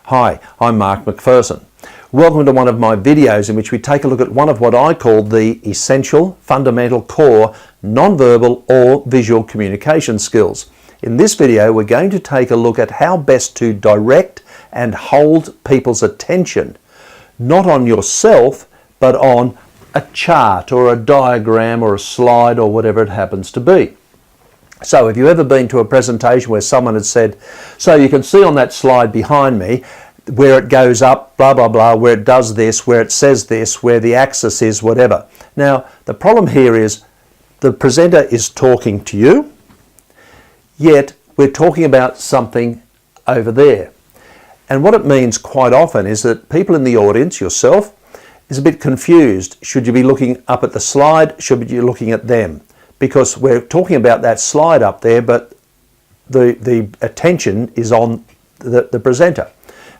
Hi, I'm Mark McPherson. Welcome to one of my videos in which we take a look at one of what I call the essential, fundamental, core, non-verbal or visual communication skills. In this video, we're going to take a look at how best to direct and hold people's attention, not on yourself, but on a chart or a diagram or a slide or whatever it happens to be. So have you ever been to a presentation where someone had said, so you can see on that slide behind me where it goes up, blah, blah, blah, where it does this, where it says this, where the axis is, whatever. Now, the problem here is the presenter is talking to you, yet we're talking about something over there. And what it means quite often is that people in the audience, yourself, is a bit confused. Should you be looking up at the slide? Should you be looking at them? Because we're talking about that slide up there, but the attention is on the presenter.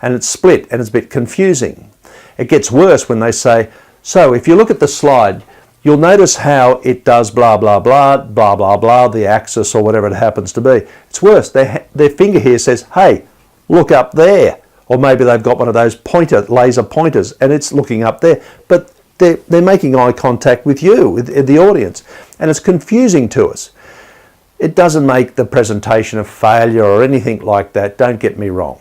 And it's split and it's a bit confusing. It gets worse when they say, so if you look at the slide, you'll notice how it does blah, blah, blah, blah, blah, blah, the axis or whatever it happens to be. It's worse. Their finger here says, hey, look up there. Or maybe they've got one of those laser pointers and it's looking up there. But they're making eye contact with you, with the audience. And it's confusing to us. It doesn't make the presentation a failure or anything like that, don't get me wrong.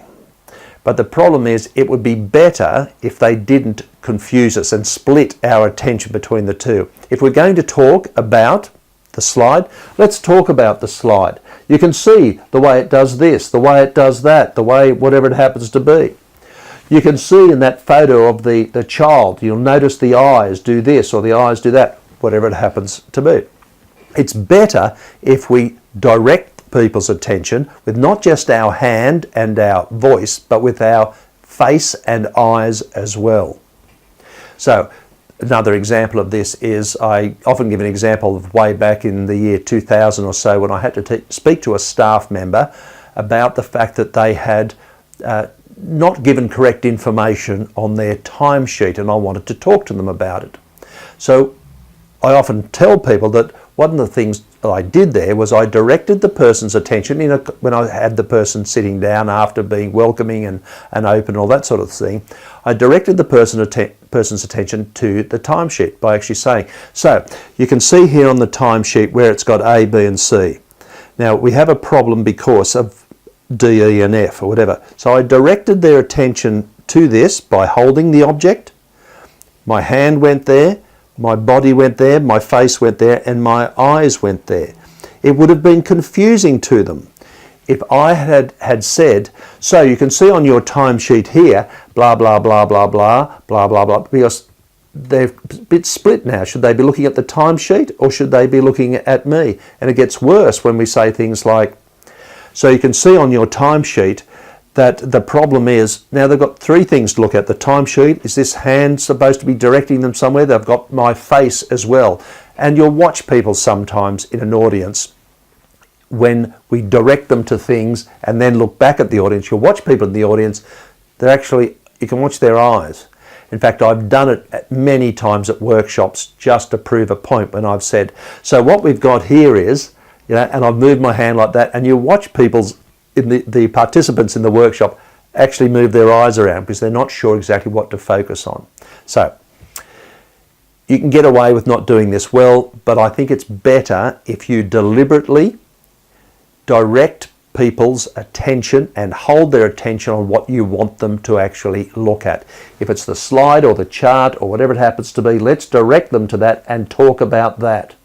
But the problem is it would be better if they didn't confuse us and split our attention between the two. If we're going to talk about the slide, let's talk about the slide. You can see the way it does this, the way it does that, the way whatever it happens to be. You can see in that photo of the child, you'll notice the eyes do this or the eyes do that, whatever it happens to be. It's better if we direct people's attention with not just our hand and our voice, but with our face and eyes as well. So another example of this is, I often give an example of way back in the year 2000 or so when I had to speak to a staff member about the fact that they had not given correct information on their timesheet, and I wanted to talk to them about it. So I often tell people that one of the things I did there was I directed the person's attention when I had the person sitting down after being welcoming and open, all that sort of thing. I directed the person's attention to the timesheet by actually saying, so you can see here on the timesheet where it's got A, B and C. Now we have a problem because of D, E and F or whatever. So I directed their attention to this by holding the object. My hand went there, my body went there, my face went there, and my eyes went there. It would have been confusing to them if I had said, so you can see on your timesheet here, blah, blah, blah, blah, blah, blah, blah, blah, because they're a bit split now. Should they be looking at the timesheet or should they be looking at me? And it gets worse when we say things like, so you can see on your timesheet that the problem is, now they've got three things to look at. The timesheet, is this hand supposed to be directing them somewhere? They've got my face as well. And you'll watch people sometimes in an audience when we direct them to things and then look back at the audience. You'll watch people in the audience, you can watch their eyes. In fact, I've done it many times at workshops just to prove a point when I've said, so what we've got here is, and I've moved my hand like that, and you watch the participants in the workshop actually move their eyes around because they're not sure exactly what to focus on. So you can get away with not doing this well, but I think it's better if you deliberately direct people's attention and hold their attention on what you want them to actually look at. If it's the slide or the chart or whatever it happens to be, let's direct them to that and talk about that.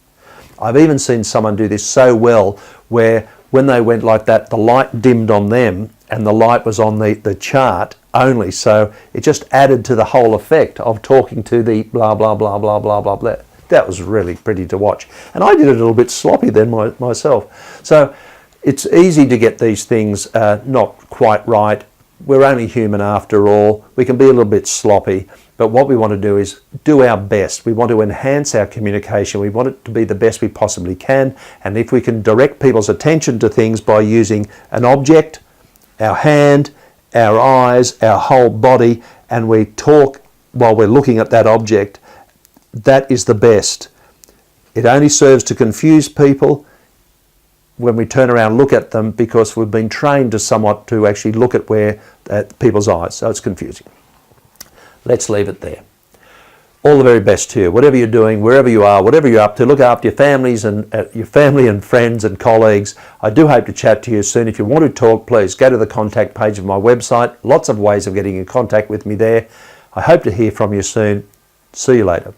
I've even seen someone do this so well where when they went like that, the light dimmed on them and the light was on the chart only. So it just added to the whole effect of talking to the blah, blah, blah, blah, blah, blah, blah. That was really pretty to watch. And I did it a little bit sloppy then myself. So it's easy to get these things not quite right. We're only human after all. We can be a little bit sloppy. But what we want to do is do our best. We want to enhance our communication. We want it to be the best we possibly can. And if we can direct people's attention to things by using an object, our hand, our eyes, our whole body, and we talk while we're looking at that object, that is the best. It only serves to confuse people. when we turn around and look at them, because we've been trained to actually look at people's eyes, so it's confusing. Let's leave it there. All the very best to you. Whatever you're doing, wherever you are, whatever you're up to, look after your families and your family and friends and colleagues. I do hope to chat to you soon. If you want to talk, please go to the contact page of my website. Lots of ways of getting in contact with me there. I hope to hear from you soon. See you later.